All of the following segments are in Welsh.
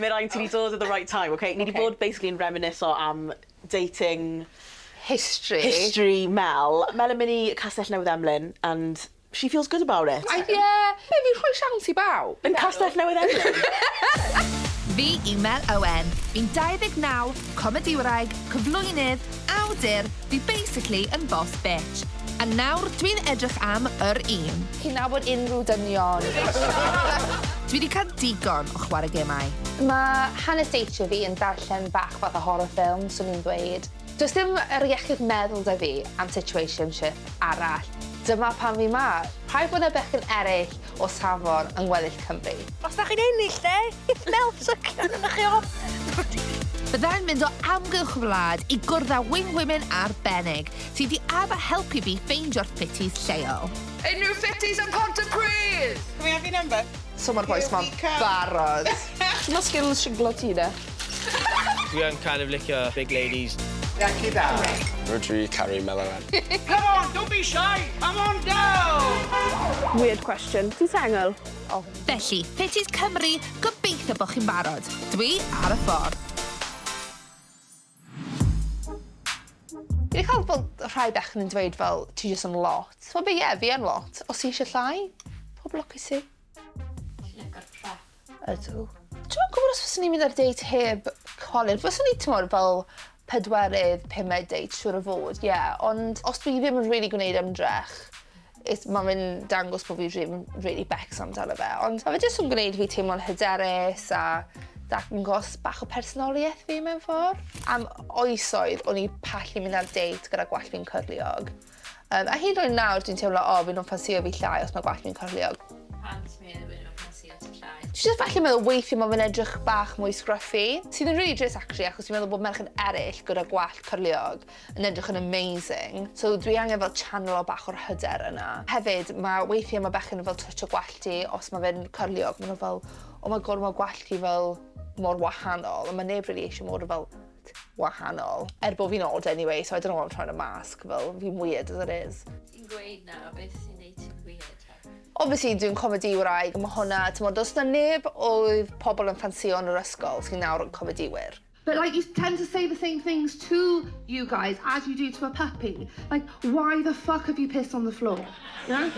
Mae rhaid ti wedi dod at the right time, okay? Ni wedi bod basically yn reminisce am dating history Mel. Mel yn mynd i Castell Newydd Emlyn and she feels good about it. Yeah, fi'n rhoi siawns i baw. Yn Castell Newydd Emlyn. Fi yw Mel Owen. Fi'n 29, comedi wraig, cyflwynydd, awdur, fi basically yn boss bitch. A nawr dwi'n edrych am yr un. Chi'n nabod unrhyw dynion. Dwi wedi cael digon o chwarae gemau. Mae hanes deitio fi yn darllen bach fath o horror film, swn i'n dweud. Does dim yr iechyd meddwl da fi am situationship arall. Dyma pan fi ma. Rhaid bod yna bechgyn eraill o safon yng Ngweddill Cymru. Os da chi'n ennill, de? Mel, sycian yna chi o. Byddai'n mynd o amgylch wlad i gwrdd â wing women arbennig sydd wedi addo helpu fi ffeindio'r ffitties lleol. Unrhyw ffitties yn Pontypridd! Can we have your number? So mae'r boes ma'n barod. Mae skills siglo ti, de? We don't kind of licio big ladies. Jackie down. Rhodri, Carrie, Mel Owen. Come on, don't be shy. Come on down. Weird question. Ti'n sengl? Felly, ffitties Cymru, gobeithio bod chi'n barod. Dwi ar y ffordd. Fi wedi cael bod rhai bechgyn yn dweud fel, ti jyst yn lot. Wel, fi yn lot. Os ti eisiau llai, pob lwcus i. Ydw. Dwi'n gwybod os fyswn i'n mynd ar date heb Colin. Fyswn i, ti'n fel 4, 5 date, siwr o fod, ie. Ond os dwi ddim yn really gwneud ymdrech, mae fe'n dangos bod fi ddim really becs amdano fe. Ond mae fe jyst yn gwneud fi teimlo'n hyderus a dangos bach o personoliaeth fi mewn ffordd. Am oesoedd, o'n i pallu mynd ar date gyda gwall fi'n cyrliog. A hyd o'n nawr dwi'n teimlo, fi'n nhw'n ffansio fi llai os mae gwall fi'n cyrliog. Pant mi ydw i'n ffansio ti llai. Dwi'n just falle meddwl weithio mae fe'n edrych bach mwy scruffy. Sydd yn really drist, actually, achos dwi'n meddwl bod merched eraill gyda gwallt cyrliog yn edrych yn amazing. So dwi angen fel channel o bach o'r hyder yna. Hefyd, mae weithio mae bechgyn yn fel touch o gwallt ti, os mae fe'n cyrliog, maen nhw fel, oh my god, mae gwallt ti fel mor wahanol, a mae neb really eisiau mor fel wahanol. Bod fi'n old anyway, so I don't know what I'm trying to mask, fel fi'n weird as it is. Ti'n gweud na, beth sy'n neud ti'n weird? Obviously, dwi'n comedi wraig, mae hwnna, ti'n modd, os na neb oedd pobl yn ffansio yn yr ysgol sy'n nawr yn comediwyr. But like you tend to say the same things to you guys as you do to a puppy. Like, why the fuck have you pissed on the floor? You know?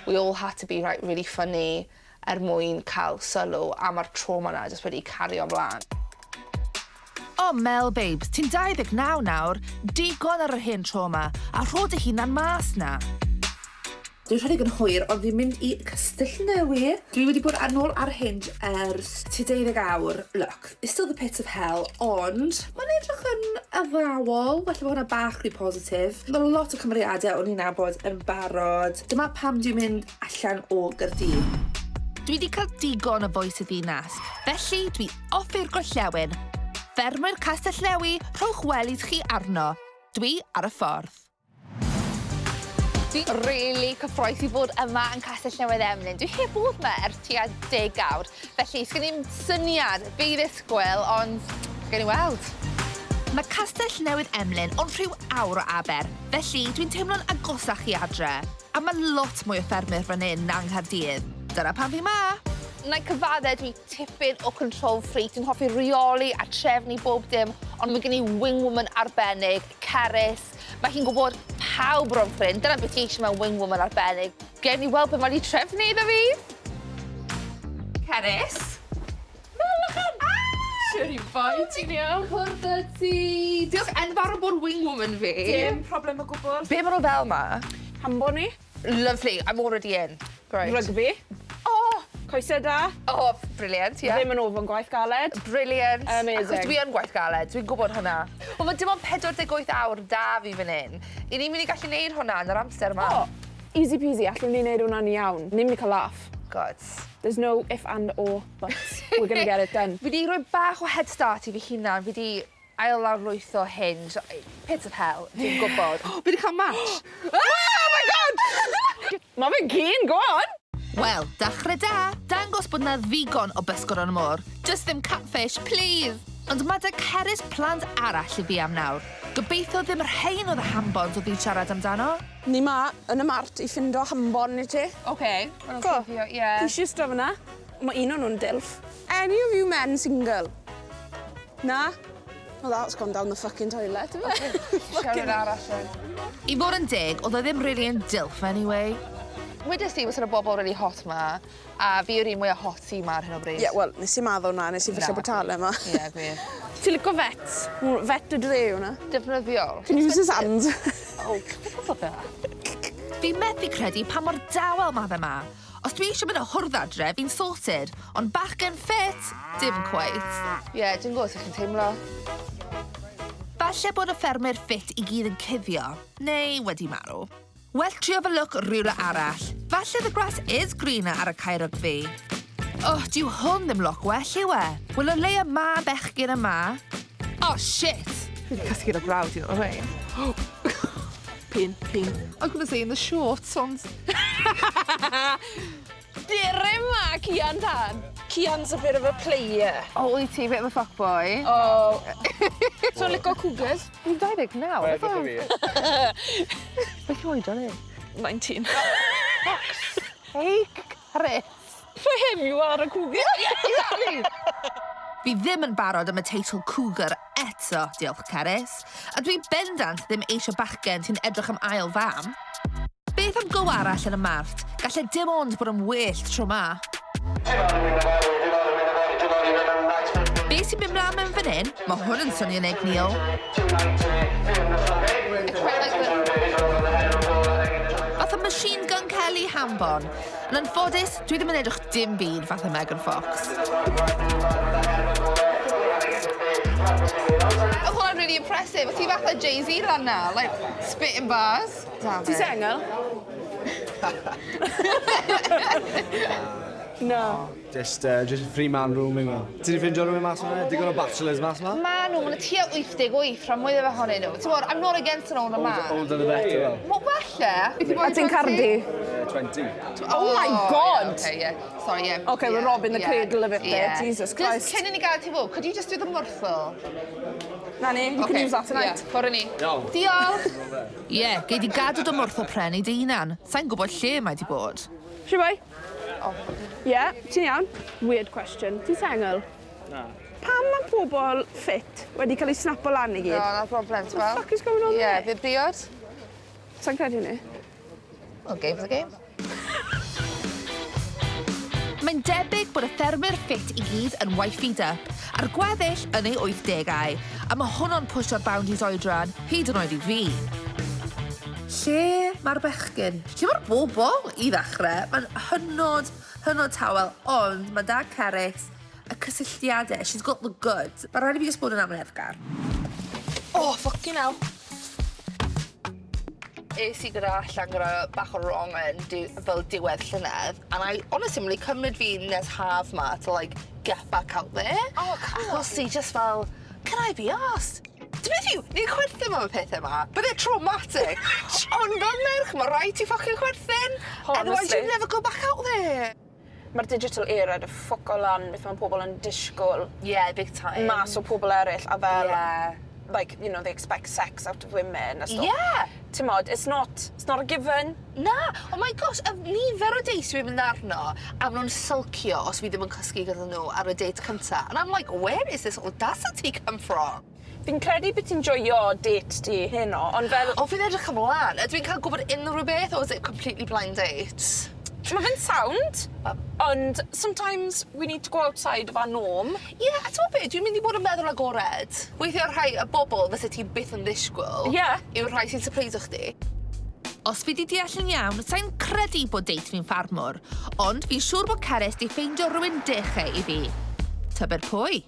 We all had to be really funny mwyn cael sylw a mae'r trauma na jyst wedi cario ymlaen. O, Mel, babes, ti'n 29 nawr, digon ar yr hen trauma, a rhod y hunan mas na. Dwi'n rhaid yn hwyr, ond fi'n mynd i Castell Newydd. Dwi wedi bod ar ôl ar Hinge ers 12 awr. Look, it's still the pits of hell, ond mae'n edrych yn addawol. Felly bod hwnna bach rhy positif. Mae lot o cymeriadau o'n i'n nabod yn barod. Dyma pam dwi'n mynd allan o Gaerdydd. Dwi wedi cael digon o boes y ddinas, felly dwi offi'r gorllewin. Ffermwyr Castell Newydd, rhowch welyd chi arno. Dwi ar y ffordd. Dwi'n really cyffroes i bod yma yn Castell Newydd Emlyn. Dwi heb bod yma tua 10 awr. Felly, sgen i'n syniad be i ddisgwyl, ond gen i weld. Mae Castell Newydd Emlyn ond rhyw awr o Aber, felly dwi'n teimlo'n agosach i adre. A mae lot mwy o ffermwyr fan hyn na Nghaerdydd. Dyna pan fi ma. Na i cyfaddau, dwi tipyn o control freak. Dwi'n hoffi reoli a trefnu bob dim, ond mae gen i wing woman arbennig, Cerys. Mae hi'n gwybod pawb ro'n ffrind. Dyna beth i eisiau mewn wing woman arbennig. Gen i weld beth mae'n i trefnu iddo fi. Cerys. Siwr i'n fwy, ti'n iawn? Cwrdd y ti. Diolch enfawr o bod wing woman fi. Dim problem o gwbl. Be maen nhw fel ma? Hambo ni. Lovely, I'm already in. Great. Rygbi. Oh, Coesau da. oh, brilliant, yeah. Ddim yn ofyn gwaith galed. Brilliant. Amazing. Achos dwi yn gwaith galed, dwi'n gwybod hwnna. Wel, mae dim ond 48 awr da fi fan hyn. I ni'n mynd i gallu neud hwnna yn yr amser yma. Oh, easy peasy, allwn ni wneud hwnna'n iawn. Ni'n mynd i cael laugh. God. There's no if and or buts. We're going to get it done. Fi di rhoi bach o head start i fi hunan. Fi di ail-lawrlwytho Hinge. Pits of hell, dwi'n gwybod. Fi di cael match. Oh my god! Mae fe'n keen, go on! Wel, dachrau da, dangos bod na ddigon o bysgod yn y môr. Just ddim catfish, please! Ond mae da Cerys plant arall i fi am nawr. Gobeithio ddim yr rhain oedd y hambons o fi'n siarad amdano. Ni ma yn y mart i ffindo hambon i ti. OK. Go. Yeah. Pisius draw fyna. Mae un o'n nhw'n dilf. Any of you men single? Na? Well, that's gone down the fucking toilet, Siarad arall. I fod yn deg, oedd e ddim really yn dilf anyway. Wedys ti, fysa'r bobl really hot ma, a fi yw'r un mwyaf hot si ma ar hyn o bryd. Ie, wel, nes i maddo hwnna, nes i fysa botale yma. Ie, gwir. Ti'n licio vet? Vet y dre hwnna. Defnyddiol. Can you use his hands? O, cyfod fe? Fi methu credu pa mor dawel ma fe ma. Os dwi eisiau mynd o hwrdd adre, fi'n sorted. Ond bachgen ffit, dim quite. Ie, dwi'n gwybod sut chi'n teimlo. Falle bod y ffermyr ffit i gyd yn cuddio, neu wedi marw. Well trio fy look rhywle arall. Falle the grass is greener ar y caerog fi. Oh, dyw hwn ddim look well yw e. Wel o leia ma bechgyn yma. Oh, shit! Fi wedi cysgu gyda brawd i'n o'r rhain. Pin. I'm gonna say in the shorts, ond... Dere ma, Cian Tad. Cian's a bit of a player. O, wyt ti, bit of a fuckboy. Oh. So, licio cougars? Dwi'n 29. Beth yw oed o'n 19. Hey, Chris. For him, you are a cougar. Exactly. Fi ddim yn barod am y teitl cougar eto, diolch Carys. A dwi bendant ddim eisiau bachgen sy'n edrych am ail fam. Beth am go arall yn y mart? Gallai dim ond bod yn wyllt tro ma. Be sy'n mynd mlaen mewn fan hyn? Mae hwn yn swnio'n egniol. Fath o machine gun Kelly Hambon. Yn anffodus, dwi ddim yn edrych dim byd fath o Megan Fox. Oedd hwnna'n really impressive. Oedd ti fath o Jay-Z ran na, like, spitting bars. Ti sengl? No. Just a free man room, yng Nghymru. Ti wedi ffindio rhywun mas yma? Digon o bachelors mas yma? Ma nhw, ma'n tua 88 rhan mwy o ohonyn nhw. Ti'n bod, I'm not against an older man. Older the better, fel. What falle? A ti'n cardi? 20. Oh my God! Okay, yeah. Sorry, yeah. Okay, we're robbing the cradle a bit there. Yeah. Jesus Christ. Just cyn i ni gael ti fod, could you just do the myrthol? Nani, you can use that tonight. Yeah, ffwr ni. Iawn. Diolch. Ie, gei di gadw dy mwrth o pren i dy unan. Sa'n gwybod lle mae di bod. Shwboi? Ie, ti'n iawn? Weird question. Ti'n sengl? Na. Pam mae pobl ffit wedi cael ei snapo lan i gyd? No, no problem, ti'n What the fuck is going on Yeah, there? fe briod. Sa'n credu ni? Well, game for the game. Mae'n debyg bod y ffermyr ffit i gyd yn wifey'd up, a'r gweddill yn ei 80au, a mae hwnnw'n pwysio'r boundaries oedran, hyd yn oed i fi. Lle mae'r bechgyn? Lle mae'r bobl i ddechrau? Mae'n hynod tawel, ond mae da Cerys y cysylltiadau, she's got the goods. Mae rhaid i fi jyst bod yn amlethgar. Oh, fucking hell. Es i gyda allan gyda bach o wrong yn fel diwedd llynedd, and I honestly really cymryd fi nes haf ma to like get back out there. Oh, come on. Achos i just fel, can I be asked? Ti'n beth yw, ni'n chwerthin am y pethau yma, but they're traumatic. Ond fel merch, mae rhaid ti ffocin chwerthin. Otherwise you never go back out there. Mae'r digital era dy ffwc o lan beth mae pobl yn disgwyl Yeah, big time. mas o pobl eraill a fel, Yeah. like, you know, they expect sex out of women a stuff. Yeah. Ti'n modd, it's not a given. Na, oh my gosh, a nifer o deis dwi'n mynd arno, a maen nhw'n sylcio os fi ddim yn cysgu gyda nhw ar y date cynta. And I'm like, where is this audacity come from? Fi'n credu beth ti'n joio date di heno, ond fel... O, fi'n edrych ymlaen. Ydw i'n cael gwybod unrhyw beth, or is it completely blind date? Mae fe'n sound, ond sometimes we need to go outside of our norm. Ie, a ti'n beth, dwi'n mynd i bod yn meddwl agored. Weithio rhai y bobl fysa ti byth yn ddisgwyl. Ie. Yw'r rhai sy'n surprise chdi. Os fi di deall yn iawn, sa'n credu bod date fi'n ffarmwr, ond fi'n siŵr bod Cerys di ffeindio rhywun dechau i fi. Tybed pwy?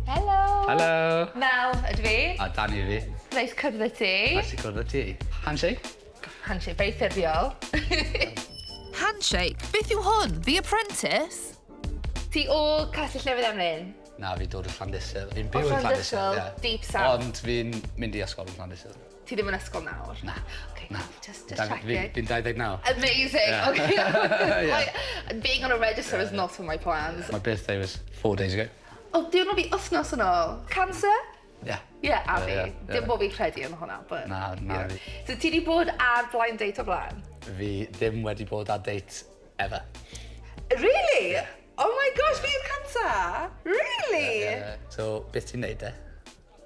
Helo. Helo. Mel, ydw fi. A Dani fi. Neis cwrdd y ti. Nice i cwrdd o ti. Handshake? Handshake, very ffurfiol. Handshake? Beth yw hwn? The Apprentice? Ti o Castell Newydd Emlyn? Na, fi dod o Llandysil. Fi'n byw yn Llandysil, Llandysil, deep south. Ond fi'n mynd i ysgol yn Llandysil. Ti ddim yn ysgol nawr? Na. Okay, Na. just checking. Fi'n 29. Amazing. Yeah. Okay. Yeah. Like, being on a register is not on my plans. My birthday was 4 days ago. O, diwrnod fi wythnos yn ôl. Cancer? Yeah. Ie, a fi. Yeah. Dim bod fi'n credu yn hwnna, but... Na fi. So ti di bod ar blind date o blaen? Fi ddim wedi bod ar date ever. Really? Oh my gosh, fi'n canta? Really? So, beth ti'n neud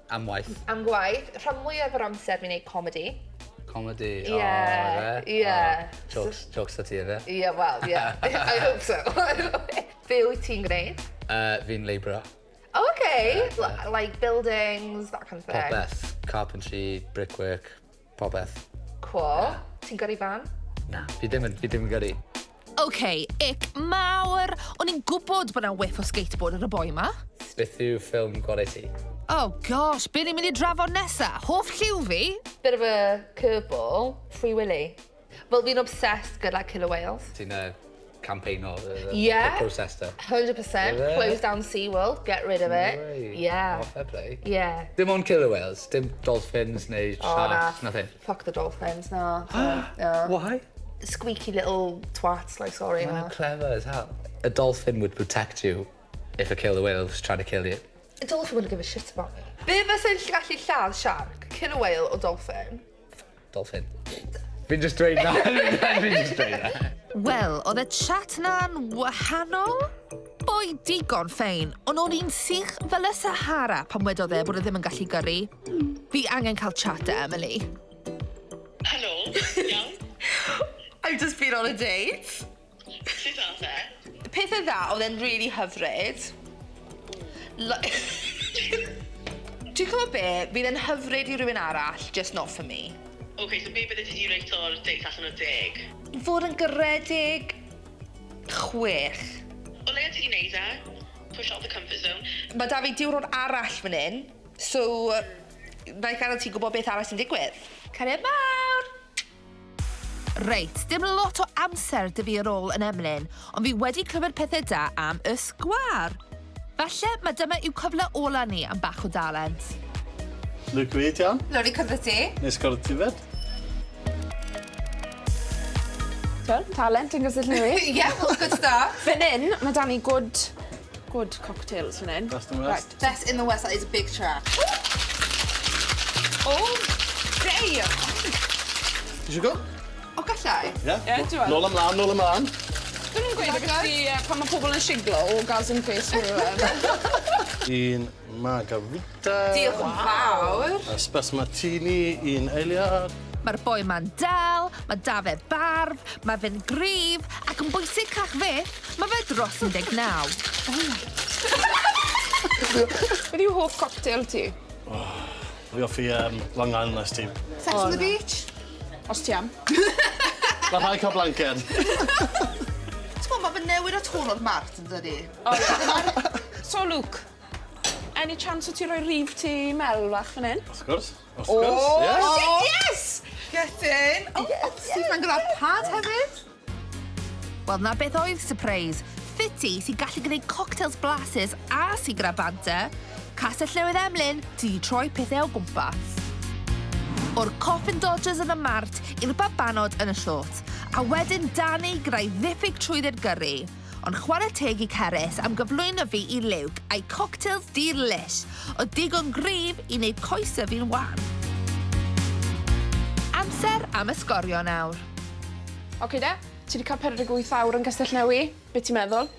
Am waith? Am gwaith, rhan mwyaf o'r amser fi'n neud comedy. Comedy? Yeah. Jokes da ti, efe? Yeah, well, yeah. I hope so. Be wyt ti'n gwneud? Fi'n labourer. Oh, okay. Like buildings, that kind of thing. Popeth. Carpentry, brickwork, popeth. Cool. Ti'n gyrru fan? Na, fi ddim yn gyrru. OK, ic mawr. O'n i'n gwybod bod yna whiff o skateboard ar y boi ma. Beth yw ffilm gorau ti? Oh gosh, be ni'n mynd i drafod nesa? Hoff lliw fi? Bit of a curveball. Free Willy. Wel, fi'n obsessed gyda killer whales. Ti'n campaign o Yeah. the process da? 100%. Close down SeaWorld, get rid of it. Right. Yeah. Oh, fair play. Yeah. Dim ond killer whales, dim dolphins neu sharks, nothing. Fuck the dolphins, no. No. Why? Squeaky little twats, like, sorry. Well, clever as hell. A dolphin would protect you if a killer whale was trying to kill you. A dolphin wouldn't give a shit about me. Be fysa'n gallu lladd shark? Killer whale or dolphin? Dolphin. Fi'n just dweud na. Fi'n just dweud na. Wel, oedd y chat na'n wahanol? Boi digon ffein, ond o'n i'n sych fel y Sahara pan wedodd e bod e ddim yn gallu gyrru. Fi angen cael chat â Emily. Hello, iawn? I've just been on a date. Sut ath e? Y peth dda, oedd e'n really hyfryd. Dwi'n gwybod be, bydd e'n hyfryd i rhywun arall, just not for me. OK, so be bydde ti reit o'r date allan o 10? Fod yn garedig 6. O leia ti wneud push out the comfort zone. Mae da fi diwrnod arall fan hyn, so na i gadael ti gwybod beth arall sy'n digwydd. Cariad mawr! Reit, dim lot o amser dy fi ar ôl yn Emlyn, ond fi wedi clywed pethau da am y sgwar. Falle mae dyma yw cyfle ola ni am bach o dalent. Luke Reid, iawn? Lwyd i cwrdd ti. Nes gwrdd ti fed? Talent yn gysyll ni. Yeah, well, good stuff. Fan hyn, mae da ni good cocktails fan hyn. Best and West. Best in the West, that is a big track. Oh, damn! Isio go? O, gallai? Ie? Ie, dwi'n meddwl. Nôl ymlaen, nôl ymlaen. Dwi'n nhw'n gweud agos ti pan mae pobl yn siglo o gael sy'n ffes o'r rhywun. Un margarita. Diolch yn fawr. Espresso martini, un eiliad. Mae'r boi ma'n dal, mae da fe barf, mae fe'n gryf, ac yn bwysig cach fyth, mae fe dros 19. Beth yw hoff cocktail ti? Fi offi Long Island iced tea. Sex on the beach? Os ti am. Mae rhai cael blanced. T'mo, mae fe newid o tôn o'r mart yn dydi? So, Luke, any chance o ti roi rif ti Mel fach fan hyn? Wrth gwrs. Wrth gwrs, yes. Yes! Get in. Oh, sydd mae'n gyda'r pad hefyd? Wel, na beth oedd surprise. Fiti sy'n gallu gwneud cocktails blasus a sy'n gyda banter, Castell Newydd Emlyn, di troi pethau o gwmpas. O'r Coffin Dodgers yn y mart i'r babanod yn y siot, a wedyn Dani gyda'i ddiffyg trwydded gyrru, ond chwarae teg i Cerys am gyflwyno fi i Luke a'i cocktails dir-lish o digon gryf i wneud coesau fi'n wan. Amser am ysgorio nawr. Oce de, ti wedi cael 48 awr yn Castell Newydd. Be ti'n meddwl?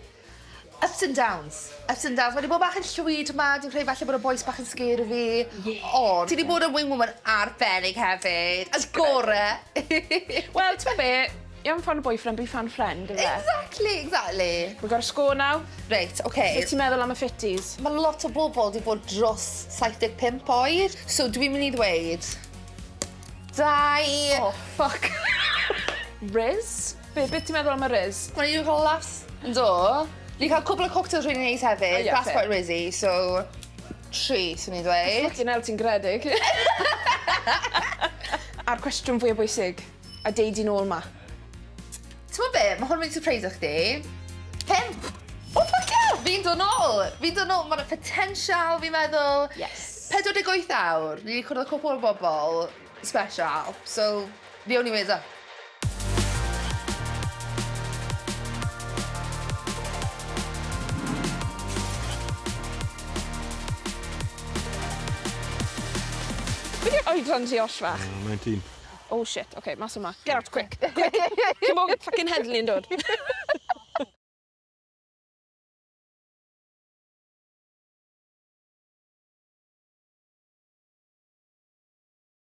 Ups and downs. Ups and downs. Mae wedi bod bach yn llwyd yma, dwi'n creu falle bod y boes bach yn sgêr fi. Ond, ti wedi bod yn wing woman arbennig hefyd. Y gore. Wel, ti'n be, you haven't found a boyfriend, be found a friend, yfe? Exactly. We've got a score now. Reit, okay. Be ti'n meddwl am y fitties? Mae lot o bobl wedi bod dros 75 oed. So dwi'n mynd i ddweud... 2... Oh, fuck. Riz? Be ti'n meddwl am y Riz? Mae'n i cael laughs yn do. Ni cael cwbl o cocktails really neis hefyd. Oh, yeah, That's fair. quite rizzy, so... 3, sy'n ni'n dweud. Fucking hell, ti'n gredig. A'r cwestiwn fwy o bwysig, a deud i nôl ma. Ti'n gwybod be? Mae hwn wedi surprise o chdi. 5. O, fuck yeah! Fi'n dod nôl. Fi'n dod nôl. Mae'r potential, fi'n meddwl. Yes. 48 awr. Ni wedi cwrdd o cwpl o bobl special. So, fi o'n i wedi. Beth yw'r oedran ti os fach? 19. Oh shit, okay, mas yma. Get out quick. Quick. Cym o fucking heddlu yn dod.